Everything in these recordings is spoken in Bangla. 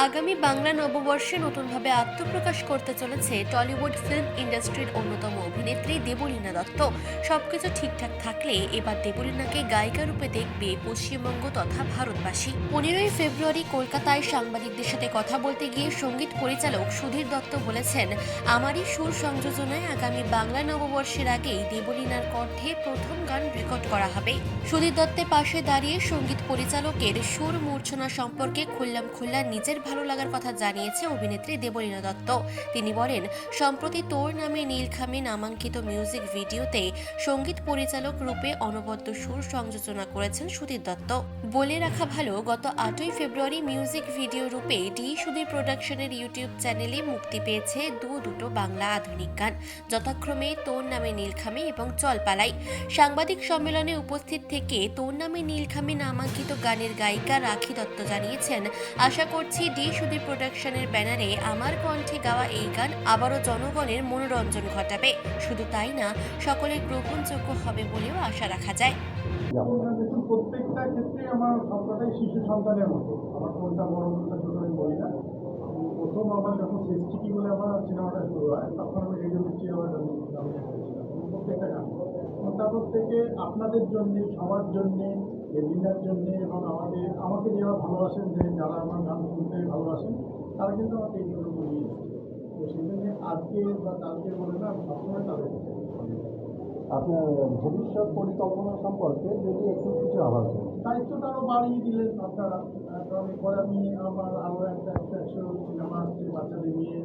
আগামী বাংলা নববর্ষে নতুনভাবে আত্মপ্রকাশ করতে চলেছে টলিউড ফিল্ম ইন্ডাস্ট্রির অন্যতম অভিনেত্রী দেবলীনা দত্ত। সবকিছু ঠিকঠাক থাকলে এবার দেবলীনাকে গায়িকা রূপে দেখবে পশ্চিমবঙ্গ তথা ভারতবাসী। 15ই ফেব্রুয়ারি কলকাতায় সাংবাদিকদের সাথে কথা বলতে গিয়ে সঙ্গীত পরিচালক সুধীর দত্ত বলেছেন, আমারই সুর সংযোজনায় আগামী বাংলা নববর্ষের আগেই দেবলীনার কণ্ঠে প্রথম গান রেকর্ড করা হবে। সুধীর দত্তের পাশে দাঁড়িয়ে সঙ্গীত পরিচালকের সুর মূর্ছনা সম্পর্কে খুল্লা নিজের ভালো লাগার কথা জানিয়েছে অভিনেত্রী দেবলীনা দত্ত। তিনি বলেন, সম্প্রতি তোর নামে নীলখামে নামাঙ্কিত মিউজিক ভিডিওতে সঙ্গীত পরিচালক রূপে অনবদ্য সুর সংযোজনা করেছেন সুধীর দত্ত। বলে রাখা ভালো, গত 8ই ফেব্রুয়ারি মিউজিক ভিডিও রূপে ডি সুধীর প্রোডাকশনের ইউটিউব চ্যানেলে মুক্তি পেয়েছে দুটো বাংলা আধুনিক গান, যথাক্রমে তোর নামে নীলখামে এবং চল পালাই। সাংবাদিক সম্মেলনে উপস্থিত থেকে তোর নামে নীলখামে নামাঙ্কিত গানের গায়িকা রাখি দত্ত জানিয়েছেন, আশা করছি ডি সুধীর প্রোডাকশনের ব্যানারে আমার কণ্ঠে গাওয়া এই গান আবারও জনগণের মনোরঞ্জন ঘটাবে। শুধু তাই না, সকলের গ্রহণযোগ্য হবে বলেও আশা রাখা যায়। প্রত্যেকটা ক্ষেত্রে আমার সবকটাই শিশু সন্তানের মতো, আমার কোনটা বড় কোনটা ছোট আমি বলি না। প্রথম আমার যখন সৃষ্টি বলে আমার সিনেমাটা শুরু হয়, তখন আমি রেডিও মিষ্টি অ্যাওয়ার্ড করেছিলাম প্রত্যেকটা গান। তারপর থেকে আপনাদের জন্যে, সবার জন্যে, দেবলীনার জন্যে এবং আমাকে যারা ভালোবাসেন, যে যারা আমার গান শুনতে ভালোবাসেন, তারা কিন্তু আমাকে এইগুলো বলিয়ে দিচ্ছে। তো সেই জন্যে আজকে বা কালকে বলে না, আমি সবসময় তাদের আপনার ভবিষ্যৎ পরিকল্পনা সম্পর্কে যদি একটু কিছু আভাস দেন। দায়িত্বটা আরও বাড়িয়ে দিলেন আপনারা, কারণ এরপরে আমি আমার আরও একটা সিনেমা আসছে বাচ্চাদের নিয়ে,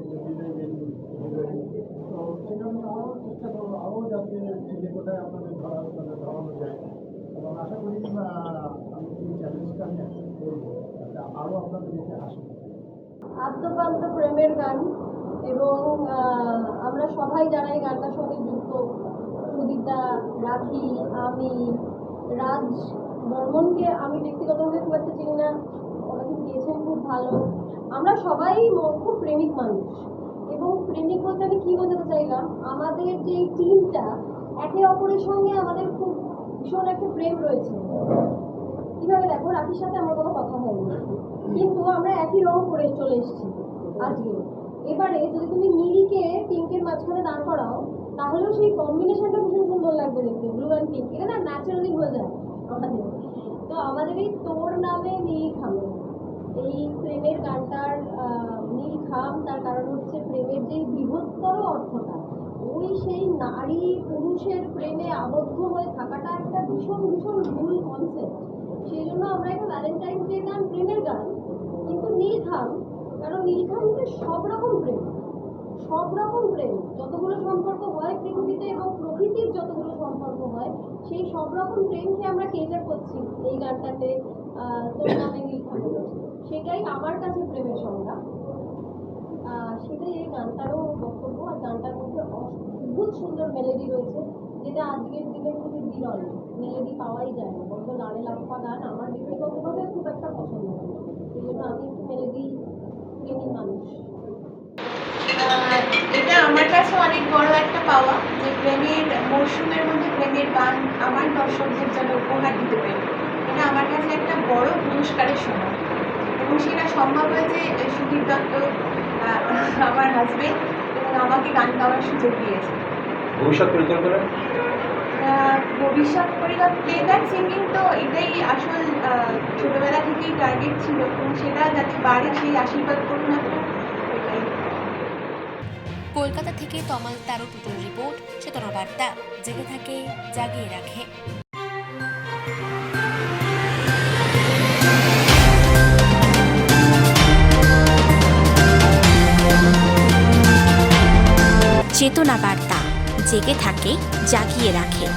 তো সেখানে আরও চেষ্টা করবো, আরও যাতে যে কোটায় আপনাদের ধরানো যায়, এবং আশা করি আমি এই চ্যালেঞ্জটা আমি অ্যাকসেপ্ট করবো, যাতে আরও আপনাদের দিকে আসে। আদ্যপ্রান্ত প্রেমের গান, এবং আমরা সবাই যারা এই গানটার সঙ্গে যুক্ত, সুদীপদা, রাখি, আমি, রাজ বর্মনকে আমি ব্যক্তিগতভাবে খুব একটা চিনি না, ওরা কিন্তু গিয়েছেন খুব ভালো। আমরা সবাই খুব প্রেমিক মানুষ, এবং প্রেমিক বলতে আমি কী বোঝাতে চাইলাম, আমাদের যে টিমটা একে অপরের সঙ্গে আমাদের খুব ভীষণ একটা প্রেম রয়েছে। কীভাবে দেখো, রাখির সাথে আমার কোনো কথা হয়নি, কিন্তু আমরা একই রং করে চলে এসেছি আজকে। এবারে যদি তুমি নীলকে পিঙ্কের মাঝখানে দাঁড় করাও, তাহলেও সেই কম্বিনেশনটা ভীষণ সুন্দর লাগবে দেখতে, ব্লু অ্যান্ড পিঙ্ক, এটা না ন্যাচারালি হয়ে যায় আমাদের। তো আমাদের এই তোর নামে নীলখামে, এই প্রেমের গানটার নীলখাম, তার কারণ হচ্ছে প্রেমের যে বৃহত্তর অর্থটা, ওই সেই নারী পুরুষের প্রেমে আবদ্ধ হয়ে থাকাটা একটা ভীষণ ভীষণ ভুল কনসেপ্ট। সেই জন্য আমরা একটা ভ্যালেন্টাইন্স ডে গান, প্রেমের গান, কিন্তু নীলখাম, কারণ নীলখাম হচ্ছে সব রকম প্রেম, সব রকম প্রেম, যতগুলো সম্পর্ক হয় পৃথিবীতে এবং প্রকৃতির যতগুলো সম্পর্ক হয়, সেই সব রকম প্রেমকে আমরা কেটার করছি এই গানটাতে। তোর নামে নীলখাম, সেটাই আমার কাছে প্রেমের সংজ্ঞা, সেটাই এই গানটারও বক্তব্য। আর গানটার মধ্যে অদ্ভুত সুন্দর মেলোডি রয়েছে, যেটা আজকের দিনে খুবই বিরল, মেলোডি পাওয়াই যায় না। বলতো লাড়ে লাফা গান আমার ব্যক্তিগতভাবে খুব একটা পছন্দ হয়, সেই জন্য আমি একটু মেলোডি প্রেমী মানুষ। এটা আমার কাছে অনেক বড় একটা পাওয়া, যে প্রেমের মরশুমের মধ্যে প্রেমের গান আমার দর্শকদের জন্য উপহার দিতে পারি। এটা আমার কাছে একটা বড় পুরস্কারের সময়, এবং সেটা সম্ভব হয়েছে সুধীর দত্ত, আমার হাজবেন্ড, এবং আমাকে গান গাওয়ার সুযোগ দিয়েছে। ভবিষ্যৎ পরিকল্পনা প্লেব্যাক সিঙ্গিং তো এটাই আসল, ছোটোবেলা থেকেই টার্গেট ছিল, এবং সেটা যাতে বাড়ে সেই আশীর্বাদ করুন আপনার। কলকাতা থেকে তমাল তারো টুটুর রিপোর্ট, চেতনা বার্তা, জেগে থাকে, জাগিয়ে রাখে। চেতনা বার্তা, জেগে থাকে, জাগিয়ে রাখে।